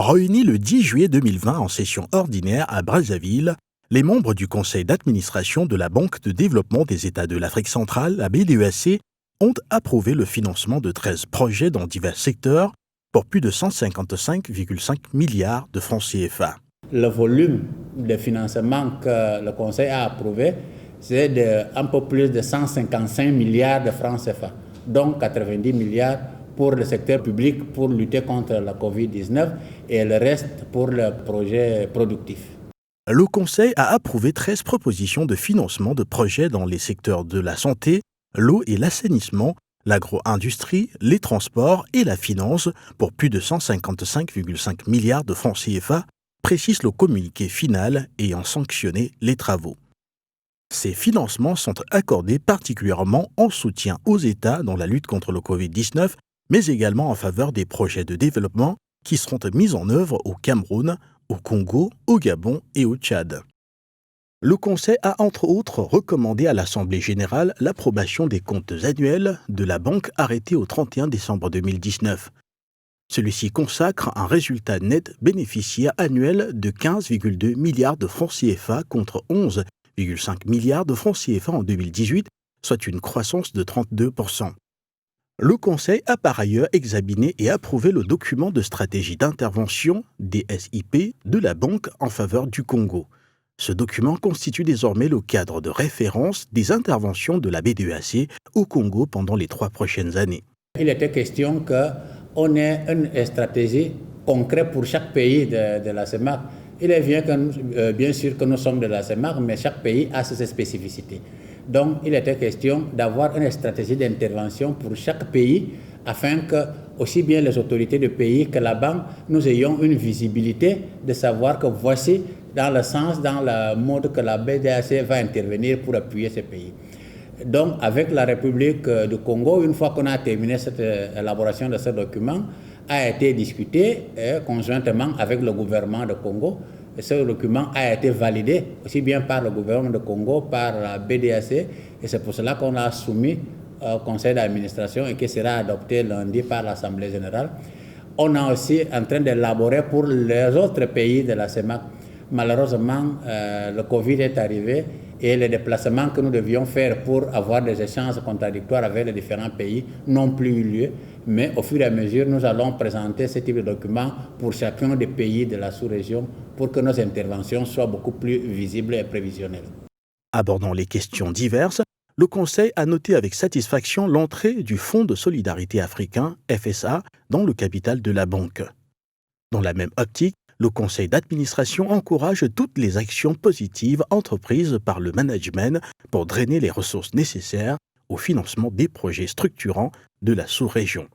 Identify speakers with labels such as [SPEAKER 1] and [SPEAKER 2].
[SPEAKER 1] Réunis le 10 juillet 2020 en session ordinaire à Brazzaville, les membres du conseil d'administration de la Banque de développement des États de l'Afrique centrale, la BDEAC, ont approuvé le financement de 13 projets dans divers secteurs pour plus de 155,5 milliards de francs CFA.
[SPEAKER 2] Le volume de financement que le Conseil a approuvé, c'est un peu plus de 155 milliards de francs CFA, dont 90 milliards pour le secteur public pour lutter contre la COVID-19 et le reste pour le projet productif.
[SPEAKER 1] Le Conseil a approuvé 13 propositions de financement de projets dans les secteurs de la santé, l'eau et l'assainissement, l'agro-industrie, les transports et la finance pour plus de 155,5 milliards de francs CFA, précise le communiqué final ayant sanctionné les travaux. Ces financements sont accordés particulièrement en soutien aux États dans la lutte contre le Covid-19, mais également en faveur des projets de développement qui seront mis en œuvre au Cameroun, au Congo, au Gabon et au Tchad. Le Conseil a entre autres recommandé à l'Assemblée générale l'approbation des comptes annuels de la Banque arrêtés au 31 décembre 2019. Celui-ci consacre un résultat net bénéficiaire annuel de 15,2 milliards de francs CFA contre 11,5 milliards de francs CFA en 2018, soit une croissance de 32%. Le Conseil a par ailleurs examiné et approuvé le document de stratégie d'intervention, DSIP, de la Banque en faveur du Congo. Ce document constitue désormais le cadre de référence des interventions de la BDEAC au Congo pendant les 3 prochaines années.
[SPEAKER 2] Il était question qu'on ait une stratégie concrète pour chaque pays de la CEMAC. Il est bien sûr que nous sommes de la CEMAC, mais chaque pays a ses spécificités. Donc, il était question d'avoir une stratégie d'intervention pour chaque pays afin que, aussi bien les autorités du pays que la banque, nous ayons une visibilité de savoir que voici dans le mode que la BDAC va intervenir pour appuyer ces pays. Donc, avec la République du Congo, une fois qu'on a terminé cette élaboration de ce document, a été discuté conjointement avec le gouvernement du Congo. Et ce document a été validé aussi bien par le gouvernement du Congo, par la BDAC, et c'est pour cela qu'on l'a soumis au conseil d'administration et qui sera adopté lundi par l'Assemblée générale. On est aussi en train d'élaborer pour les autres pays de la CEMAC. Malheureusement, le Covid est arrivé et les déplacements que nous devions faire pour avoir des échanges contradictoires avec les différents pays n'ont plus eu lieu. Mais au fur et à mesure, nous allons présenter ce type de documents pour chacun des pays de la sous-région pour que nos interventions soient beaucoup plus visibles et prévisionnelles.
[SPEAKER 1] Abordant les questions diverses, le Conseil a noté avec satisfaction l'entrée du Fonds de solidarité africain, FSA, dans le capital de la banque. Dans la même optique, le conseil d'administration encourage toutes les actions positives entreprises par le management pour drainer les ressources nécessaires au financement des projets structurants de la sous-région.